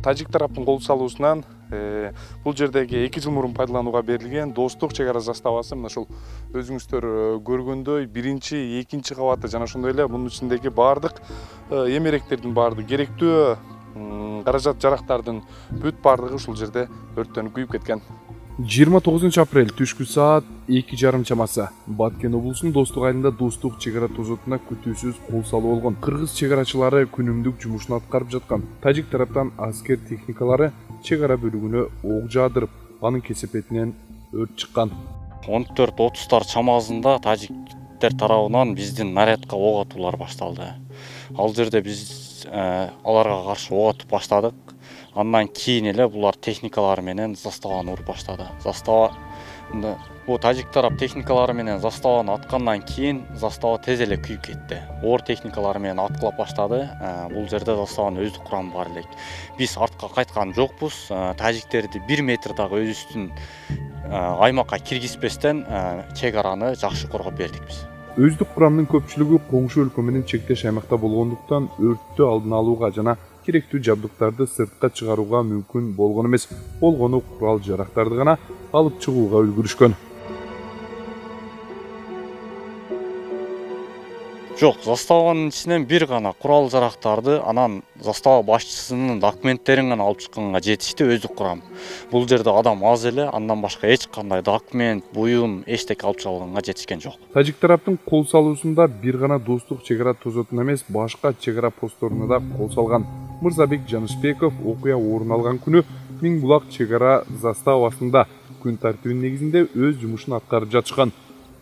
Тажик тараптын кол салуусунан бул жердеги 2 жыл мурун пайдаланууга берилген достук чек ара заставасы мына ушул өзүңүздөр көргөндөй биринчи, экинчи кабаты жана ошондой эле мунун ичиндеги баардык эмеректердин баардыгы керектүү каражат жарактардын бүт баардыгы ушул жерде өрттөнүп күйүп кеткен. 29 апрель түшкү саат 2:30 чамасы Баткен облусунун Достук айылында достук чек ара тозотуна күтүүсүз кол салуу болгон. Кыргыз чек арачылары күнүмдүк жумушун аткарып жаткан. Тажик тараптан аскер техникалары чек ара бөлүгүнө ок жаадырып, анын кесепетинен өрт чыккан. 14:30 чамасында тажиктер тарабынан биздин нарядка ок атуулар башталды. Ал жерде биз аларга каршы ок атып баштадык. Андан кийин эле булар техникалары менен заставаны уруп баштады. Бул тажик тарап техникалары менен заставаны аткандан кийин застава тез эле күйүп кетти. Оор техникалары менен аткылап баштады. Бул жерде заставанын өздүк курамы бар элек. Биз артка кайткан жокпуз. Тажиктерди 1 метр дагы өзүбүздүн аймакка киргизбестен чек араны жакшы коргоп бердик биз. Өздүк курамдын көпчүлүгү коңшу өлкө менен чектеш аймакта болгондуктан өрттү алдын алууга жана керектүү жабдыктарды сыртка чыгарууга мүмкүн болгон эмес. Болгону курал жарактарды гана алып чыгууга үлгүрүшкөн. Жок, заставанын ичинен бир гана курал жарактарды, анан застава башчысынын документтерин гана алып чыкканга жетишти өздүк курам. Бул жерде адам аз эле, андан башка эч кандай документ, буюм, эчтеке алып чыгалганга жетишкен жок. Тажик тараптын кол салуусунда бир гана достук чек ара тозотуна эмес, башка чек ара посторуна да кол салган. Мырзабек Жанышбеков окуя орун алган күнү Миң булак чек ара заставасында күн тартибинин негизинде өз жумушун аткарып жатышкан.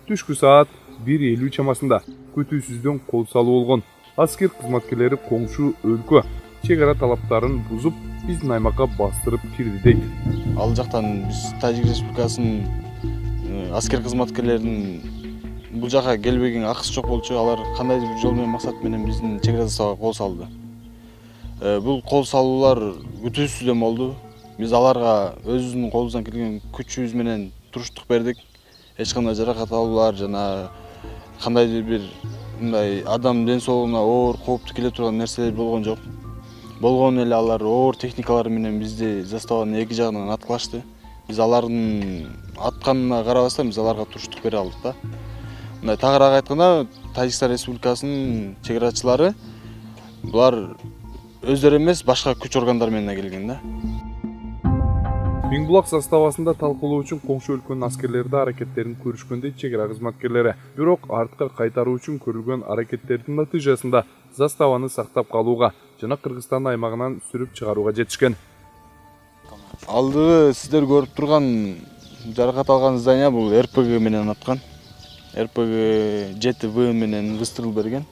Түшкү саат 1:50 чамасында күтүүсүздөн кол салуу болгон. Аскер кызматкерлери коңшу өлкө чек ара талаптарын бузуп, биздин аймакка бастырып кирди дейт. Ал жактан биз Тажик Республикасынын аскер кызматкерлеринин бул жака келбеген акысы жок болчу. Алар кандайдыр бир жол менен максат менен биздин чек ара заставага кол салды. Бул кол салуулар күтүүсүздөн болду. Биз аларга өзүбүздүн колубуздан келген күчүбүз менен туруштук бердик. Эч кандай жаракат алуулар жана кандайдыр бир мындай адам ден соолугуна оор кооптуу келе турган нерселер болгон жок. Болгон эле алар оор техникалары менен бизди заставанын эки жагынан аткылашты. Биз алардын атканына карабастан биз аларга туруштук бере алдык да. Мындай тагыраак айтканда, Тажикстан Республикасынын чек арачылары булар өздөрү эмес, башка күч органдар менен келген да. Миң булак заставасында талкуулоо үчүн коңшу өлкөнүн аскерлери да аракеттерин көрүшкөндөй чек ара кызматкерлери. Бирок артка кайтаруу үчүн көрүлгөн аракеттердин натыйжасында заставаны сактап калууга жана Кыргызстан аймагынан сүрүп чыгарууга жетишкен. Алдыгы сиздер көрүп турган жаракат алган здание бул РПГ менен аткан. РПГ 7В менен выстрел берген.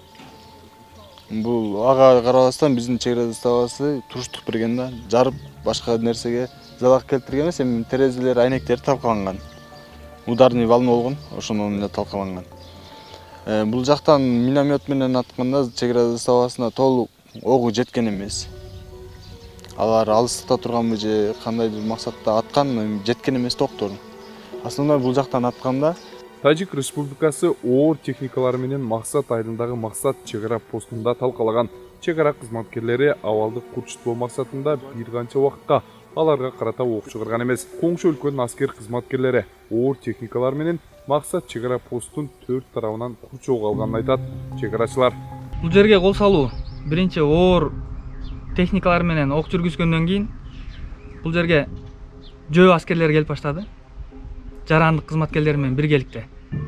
Бул ага карабастан биздин чек ара заставасы туруштук берген да. Жарып башка нерсеге залак келтирген эмес, эми терезелер, айнектери талкаланган. Ударный волна болгон, ошондон эле талкаланган. Бул жактан миномет менен атканда чек ара заставасына толук огу жеткен эмес. Алар алыстыкта турганбы же кандайдыр максатта аткан, жеткен эмес доктор. Аслында бул жактан атканда Тажик Республикасы оор техникалары менен Максат айылындагы Максат чек ара постунда талкалаган. Чек ара кызматкерлери абалды курчутуу максатында бир канча убакытка аларга карата ок чыгарган эмес. Коңшу өлкөнүн аскер кызматкерлери оор техникалар менен Максат чек ара постун 4 тарабынан курчоого алганын айтат чек арачылар. Бул жерге кол салуу биринчи оор техникалар менен ок жүргүзгөндөн кийин бул жерге жөө аскерлери келип баштады. Жарандык кызматкерлери менен биргеликте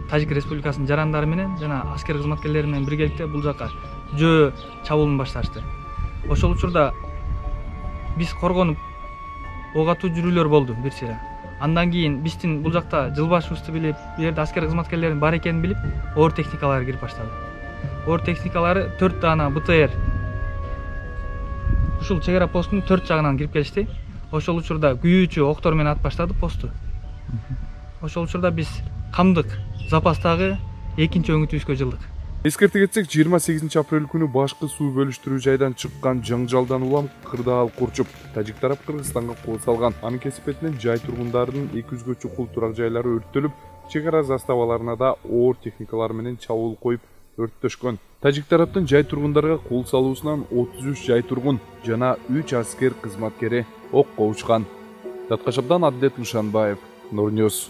Тажик Республикасынын жарандары менен жана аскер кызматкерлери менен биргеликте бул жака жөө чабуулун башташты. Ошол учурда биз коргонуп ок атуу жүрүүлөр болду бир сыйра. Андан кийин биздин бул жакта жылбашыбызды билип, бу жерде аскер кызматкерлеринин бар экенин билип, оор техникалар кирип баштады. Оор техникалары 4 дана БТР ушул чек ара постунун 4 жагынан кирип келишти. Ошол учурда күйүүчү октор менен атып баштады посту. Ошол учурда биз камдык запастагы экинчи өңүтүүбүзгө жылдык. Эскерте кетсек, 28 апрель күнү башкы суу бөлүштүрүү жайдан чыккан жаңжалдан улам кырдаал курчуп, Тажик тарап Кыргызстанга кол салган. Анын кесепетинен жай тургундарынын 200гө чукул турак жайлары өрттөлүп, чек ара заставаларына да оор техникалар менен чабуул коюп, өрттөшкөн. Тажик тараптын жай тургундарга кол салуусунан 33 жай тургун жана 3 аскер кызматкери ок коочкан. Таткашабдан Адилет Мышанбаев, Нур Ньюс.